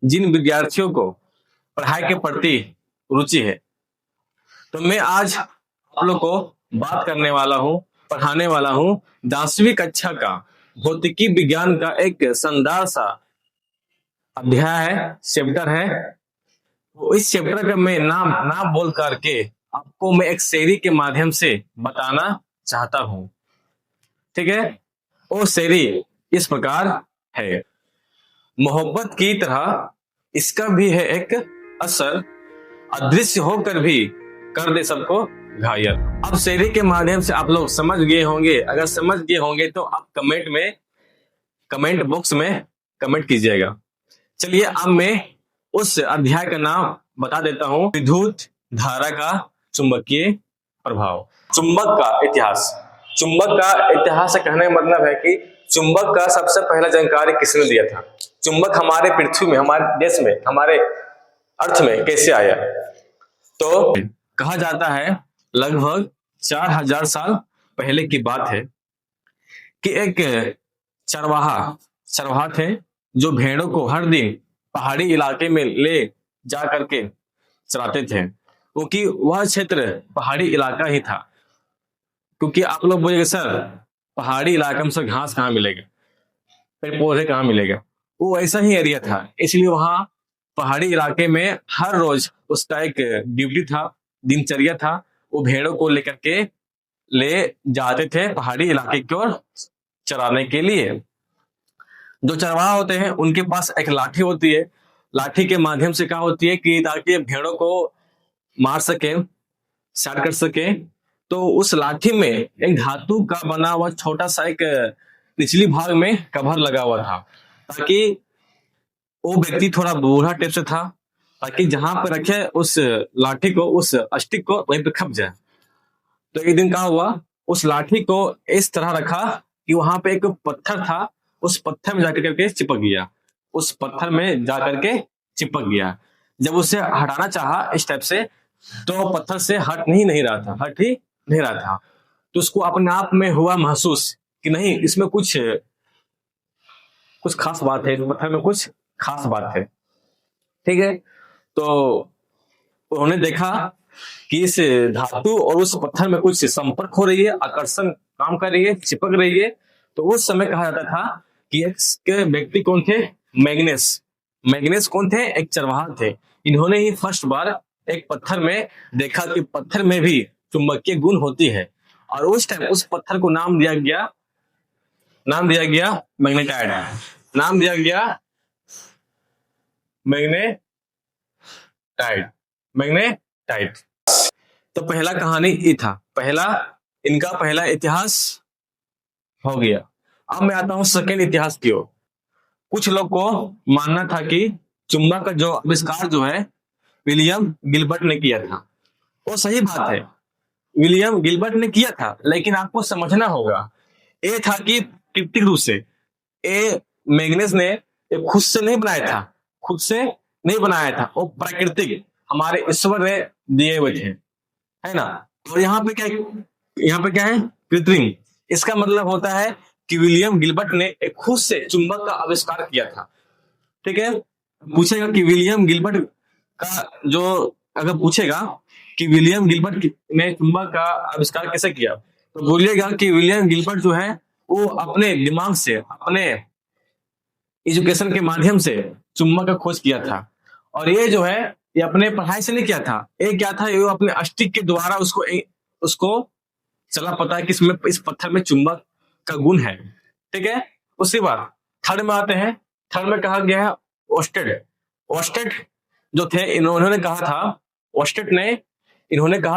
जिन विद्यार्थियों को पढ़ाई के प्रति रुचि है, तो मैं आज आप लोग को बात करने वाला हूँ, पढ़ाने वाला हूँ 10वीं कक्षा का भौतिकी विज्ञान का एक शानदार सा अध्याय है, चैप्टर है। तो इस चैप्टर का मैं नाम नाम बोल करके आपको मैं एक शायरी के माध्यम से बताना चाहता हूँ। ठीक है, वो शायरी इस प्रकार है। मोहब्बत की तरह इसका भी है एक असर, अदृश्य होकर भी कर दे सबको घायल। अब शायरी के माध्यम से आप लोग समझ गए होंगे। अगर समझ गए होंगे तो आप कमेंट बॉक्स में कमेंट कीजिएगा। चलिए अब मैं उस अध्याय का नाम बता देता हूँ, विद्युत धारा का चुंबकीय प्रभाव। चुंबक का इतिहास। चुंबक का इतिहास से कहने का मतलब है कि चुंबक का सबसे पहला जानकारी किसने दिया था। चुंबक हमारे पृथ्वी में, हमारे देश में, हमारे अर्थ में कैसे आया। तो कहा जाता है लगभग 4000 साल पहले की बात है कि एक चरवाहा थे जो भेड़ों को हर दिन पहाड़ी इलाके में ले जा करके चराते थे, क्योंकि वह क्षेत्र पहाड़ी इलाका ही था। क्योंकि आप लोग बोलेंगे सर पहाड़ी इलाके में सर घास कहाँ मिलेगा, पेड़ पौधे कहाँ मिलेगा, वो ऐसा ही एरिया था। इसलिए वहां पहाड़ी इलाके में हर रोज उसका एक ड्यूटी था, दिनचर्या था। वो भेड़ों को लेकर के ले जाते थे पहाड़ी इलाके की ओर चराने के लिए। जो चरवाहा होते हैं उनके पास एक लाठी होती है। लाठी के माध्यम से क्या होती है कि ताकि भेड़ों को मार सके, शार्ट कर सके, तो उस लाठी में एक धातु का बना हुआ छोटा सा एक निचली भाग में कवर लगा हुआ था, ताकि वो व्यक्ति थोड़ा बूढ़ा टाइप से था, ताकि जहां पर रखे उस लाठी को, उस स्टिक को वहीं पे खप जाए। तो एक दिन क्या हुआ, उस लाठी को इस तरह रखा कि वहां पे एक पत्थर था, उस पत्थर में जाकर के चिपक गया। उस पत्थर में जाकर के चिपक गया। जब उसे हटाना चाहा इस टाइप से, तो पत्थर से हट ही नहीं रहा था। तो उसको अपने आप में हुआ महसूस कि नहीं, इसमें कुछ खास बात है, पत्थर में कुछ खास बात है। ठीक है, तो उन्होंने देखा कि इस धातु और उस पत्थर में कुछ संपर्क हो रही है, आकर्षण काम कर रही है, चिपक रही है। तो उस समय कहा जाता था कि एक व्यक्ति कौन थे, मैग्नेस कौन थे, एक चरवाहा थे। इन्होंने ही फर्स्ट बार एक पत्थर में देखा कि पत्थर में भी चुंबकीय गुण होती है, और उस टाइम उस पत्थर को नाम दिया गया मैग्नेटाइड। नाम दिया गया मैग्नेटाइड। तो पहला कहानी ये था, इनका पहला इतिहास हो गया। अब मैं आता हूं सेकेंड इतिहास की ओर। कुछ लोग को मानना था कि चुंबक का जो आविष्कार जो है विलियम गिलबर्ट ने किया था। वो सही बात है, विलियम गिलबर्ट ने किया था, लेकिन आपको समझना होगा ये था कि कृत्रिम रूप से ये मैग्नेस ने खुद से नहीं बनाया था, वो प्राकृतिक हमारे ईश्वर ने दिए हुए थे, है ना। और यहाँ पे क्या है, कृत्रिम। इसका मतलब होता है कि विलियम गिलबर्ट ने एक खुद से चुंबक का आविष्कार किया था। ठीक है, पूछेगा कि विलियम गिलबर्ट का जो, अगर पूछेगा कि विलियम गिलबर्ट ने चुंबक का आविष्कार कैसे किया, तो बोलिएगा कि विलियम गिलबर्ट जो है वो अपने दिमाग से, अपने एजुकेशन के माध्यम से चुंबक का खोज किया था। और ये जो है ये अपने पढ़ाई से नहीं किया था, ये क्या था, ये अपने स्टिक के द्वारा उसको चला पता है कि इसमें, इस पत्थर में चुंबक का गुण है। ठीक है, उसी बार थर्ड में आते हैं। थर्ड में कहा गया है ओस्टेड जो थे, इन्होंने कहा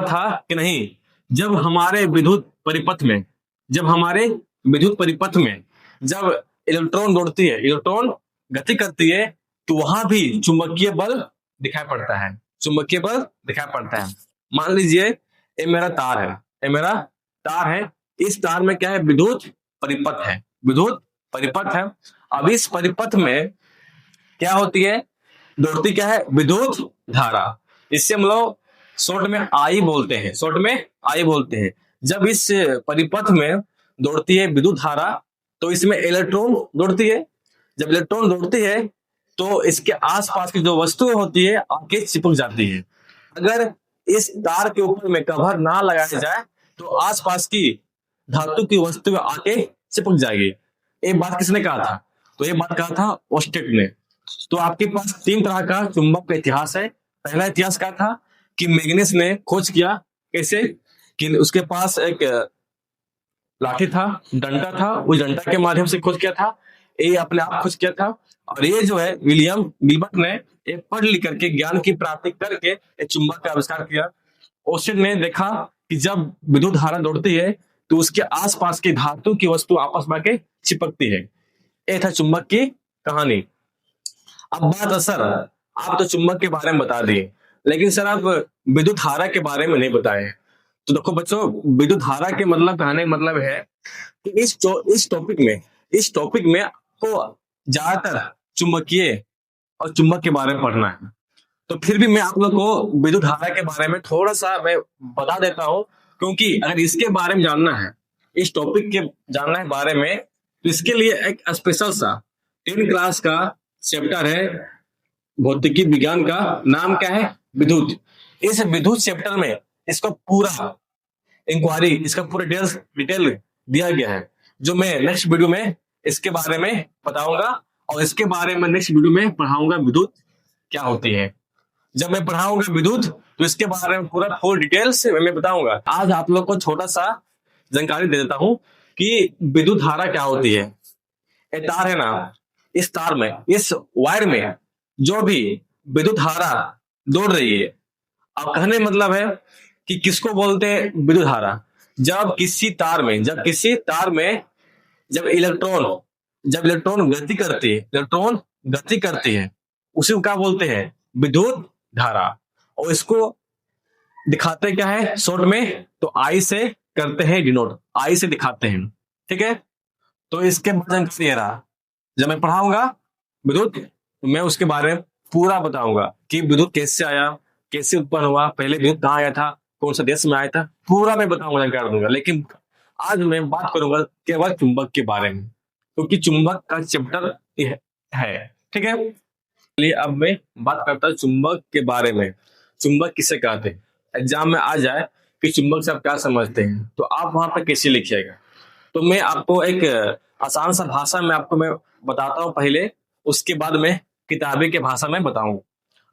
था कि नहीं, जब हमारे विद्युत परिपथ में जब इलेक्ट्रॉन गति करती है, तो वहां भी चुंबकीय बल दिखाई पड़ता है। मान लीजिए ये मेरा तार है, इस तार में क्या है, विद्युत परिपथ है। अब इस परिपथ में क्या होती है, दौड़ती क्या है, विद्युत धारा। इससे हम लोग शॉर्ट में आई बोलते हैं। जब इस परिपथ में दौड़ती है विद्युत धारा, तो इसमें इलेक्ट्रॉन दौड़ती है। जब इलेक्ट्रॉन दौड़ती है तो इसके आसपास की जो वस्तु होती है आके चिपक जाती है। अगर इस तार के ऊपर में कवर ना लगाया जाए तो आसपास की धातु की वस्तु आके चिपक जाएगी। ये बात किसने कहा था? तो ये बात कहा था ओस्टेट ने। तो आपके पास 3 तरह का चुंबक का इतिहास है। पहला इतिहास क्या था कि मैग्नीज ने खोज किया। कैसे? कि उसके पास एक लाठी था, डंडा था, उस डंडा के माध्यम से खोज किया था। ये अपने आप खोज किया था। और ये जो है विलियम गिलबर्ट ने एक पढ़ लिख करके ज्ञान की प्राप्ति करके एक चुंबक का आविष्कार किया। ओस्टेड ने देखा कि जब विद्युत धारा दौड़ती है तो उसके आसपास की धातु की वस्तु आपस में आके चिपकती है। ये था चुंबक की कहानी। अब बात सर, आप तो चुंबक के बारे में बता दिए, लेकिन सर आप विद्युत धारा के बारे में नहीं बताए। तो देखो बच्चों, विद्युत धारा के मतलब कहने का मतलब है कि इस टॉपिक में आपको ज्यादातर चुंबकीय और चुंबक के बारे में पढ़ना है। तो फिर भी मैं आप लोग को विद्युत धारा के बारे में थोड़ा सा मैं बता देता हूँ, क्योंकि अगर इसके बारे में जानना है, इस टॉपिक के जानना है बारे में, तो इसके लिए एक स्पेशल सा 10 क्लास का चैप्टर है भौतिकी विज्ञान का। नाम क्या है? विद्युत। इस विद्युत चैप्टर में इसका पूरा इंक्वायरी, इसका पूरा डिटेल दिया गया है, जो मैं नेक्स्ट वीडियो में इसके बारे में बताऊंगा। और इसके बारे में नेक्स्ट वीडियो में पढ़ाऊंगा विद्युत क्या होती है। जब मैं पढ़ाऊंगा विद्युत तो इसके बारे में पूरा फुल डिटेल्स मैं बताऊंगा। आज आप लोग को छोटा सा जानकारी दे देता हूं कि विद्युत धारा क्या होती है। ये तार है ना, इस तार में, इस वायर में जो भी विद्युत धारा दौड़ रही है, अब कहने मतलब है कि किसको बोलते हैं विद्युत धारा? जब किसी तार में जब इलेक्ट्रॉन गति करती है उसे क्या बोलते हैं? विद्युत धारा। और इसको दिखाते क्या है शॉर्ट में? तो आई से करते हैं डिनोट, आई से दिखाते हैं। ठीक है, तो इसके बाद ये रहा, जब मैं पढ़ाऊंगा विद्युत तो मैं उसके बारे में पूरा बताऊंगा कि विद्युत कैसे आया, कैसे उत्पन्न हुआ, पहले विद्युत कहाँ आया था, कौन सा देश में आया था, पूरा मैं बताऊंगा, जानकारी दूंगा। लेकिन आज मैं बात करूंगा केवल चुंबक के बारे में, क्योंकि चुंबक का चैप्टर है। ठीक है, चलिए अब मैं बात करता हूँ चुंबक के बारे में। चुंबक किसे कहते हैं? एग्जाम में आ जाए कि चुंबक से आप क्या समझते हैं, तो आप वहां पर कैसे लिखिएगा। तो मैं आपको एक आसान सा भाषा में आपको मैं बताता हूँ पहले, उसके बाद मैं किताबी के भाषा में बताऊं।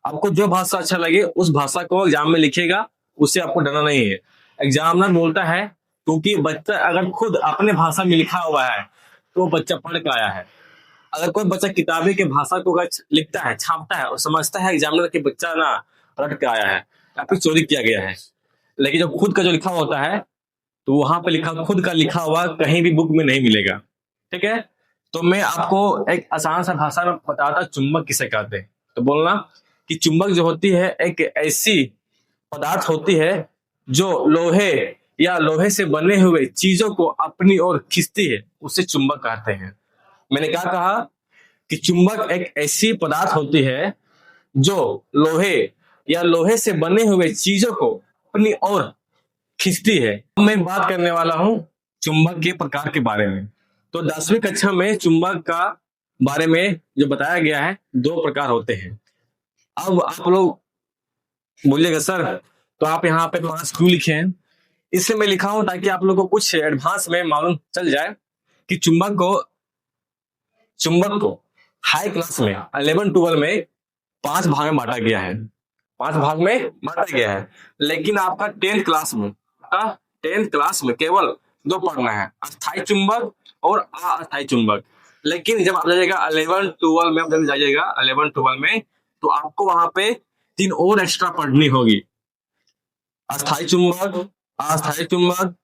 आपको जो भाषा अच्छा लगे उस भाषा को एग्जाम में लिखिएगा, उससे आपको डरना नहीं है। एग्जामिनर बोलता है क्योंकि बच्चा अगर खुद अपने भाषा में लिखा हुआ है तो बच्चा पढ़ के आया है। अगर कोई बच्चा किताबी के भाषा को लिखता है, छापता है और समझता है एग्जामिनर कि बच्चा ना रट के आया है या फिर चोरी किया गया है, लेकिन जब खुद का जो लिखा होता है तो वहां पे खुद का लिखा हुआ कहीं भी बुक में नहीं मिलेगा। ठीक है, तो मैं आपको एक आसान सा भाषा में बताता चुंबक किसे कहते हैं। तो बोलना कि चुंबक जो होती है एक ऐसी पदार्थ होती है जो लोहे या लोहे से बने हुए चीजों को अपनी ओर खींचती है, उसे चुंबक कहते हैं। मैंने क्या कहा कि चुंबक एक ऐसी पदार्थ होती है जो लोहे या लोहे से बने हुए चीजों को अपनी ओर खींचती है। मैं बात करने वाला हूं चुंबक के प्रकार के बारे में। तो 10वीं कक्षा में चुंबक का बारे में जो बताया गया है 2 प्रकार होते हैं। अब आप लोग बोलिएगा सर तो आप यहाँ पे क्लास क्यों लिखे हैं? इसलिए मैं लिखा हूं ताकि आप लोगों को कुछ एडवांस में मालूम चल जाए कि चुंबक को हाई क्लास में 11-12 में 5 भाग में बांटा गया है। 5 भाग में बांटा गया है, लेकिन आपका 10th क्लास में केवल 2 पढ़ना है, अस्थायी चुंबक और अस्थायी चुंबक। लेकिन जब आप जाइएगा 11-12 में, जब जाइएगा 11-12 में, तो आपको वहां पे 3 और एक्स्ट्रा पढ़नी होगी। अस्थायी चुंबक, अस्थायी चुंबक,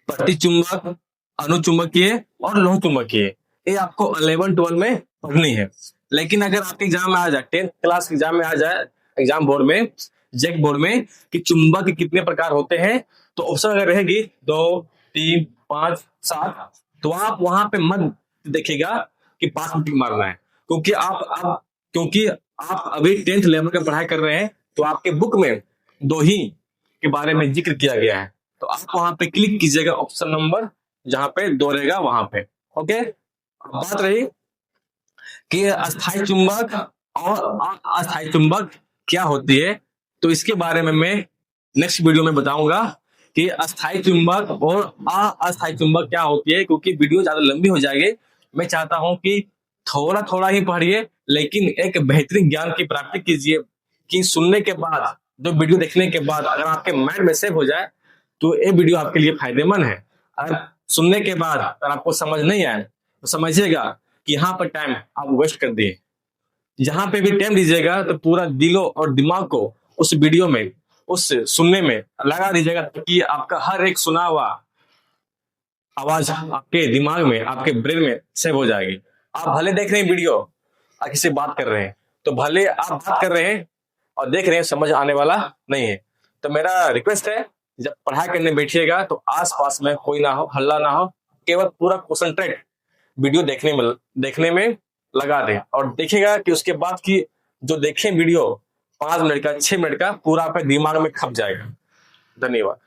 पट्टी चुंबक, अनुचुंबकीय और लोह चुंबकीय। ये आपको 11-12 में पढ़नी है। लेकिन अगर आपके एग्जाम में आ जाए, 10th क्लास के एग्जाम में आ जाए, एग्जाम बोर्ड में, जेक बोर्ड में, कि चुंबक के कितने प्रकार होते हैं, तो ऑप्शन अगर रहेगी 2, 3, 5, 7, तो आप वहां पे मत देखिएगा कि 5 टिक मारना है, क्योंकि आप अभी 10th लेवल का पढ़ाई कर रहे हैं, तो आपके बुक में 2 ही के बारे में जिक्र किया गया है। तो आप वहां पे क्लिक कीजिएगा ऑप्शन नंबर जहां पे 2 रहेगा वहां पे। ओके, बात रही कि अस्थायी चुंबक और अस्थायी चुंबक क्या होती है। तो इसके बारे में मैं नेक्स्ट वीडियो में बताऊंगा कि अस्थायी चुंबक और अस्थायी चुंबक क्या होती है, क्योंकि वीडियो ज्यादा लंबी हो जाएगी। मैं चाहता हूं कि थोड़ा थोड़ा ही पढ़िए, लेकिन एक बेहतरीन ज्ञान की प्राप्ति कीजिए कि सुनने के बाद, जो वीडियो देखने के बाद अगर आपके माइंड में सेव हो जाए तो ये वीडियो आपके लिए फायदेमंद है। अगर सुनने के बाद अगर आपको समझ नहीं आए तो समझिएगा कि यहाँ पर टाइम आप वेस्ट कर दिए। जहां पे भी टाइम दीजिएगा तो पूरा दिलो और दिमाग को उस वीडियो में, उस सुनने में लगा दीजिएगा, ताकि आपका हर एक सुना हुआ आवाज आपके दिमाग में, आपके ब्रेन में सेव हो जाएगी। आप भले देख रहे हैं वीडियो और किसी से बात कर रहे हैं, तो भले आप बात कर रहे हैं और देख रहे हैं, समझ आने वाला नहीं है। तो मेरा रिक्वेस्ट है, जब पढ़ाई करने बैठिएगा तो आसपास में कोई ना हो, हल्ला ना हो, केवल पूरा कॉन्सेंट्रेट वीडियो देखने में लगा दें, और देखिएगा कि उसके बाद की जो देखें वीडियो 5 मिनट का, 6 मिनट का, पूरा आपके दिमाग में खप जाएगा। धन्यवाद।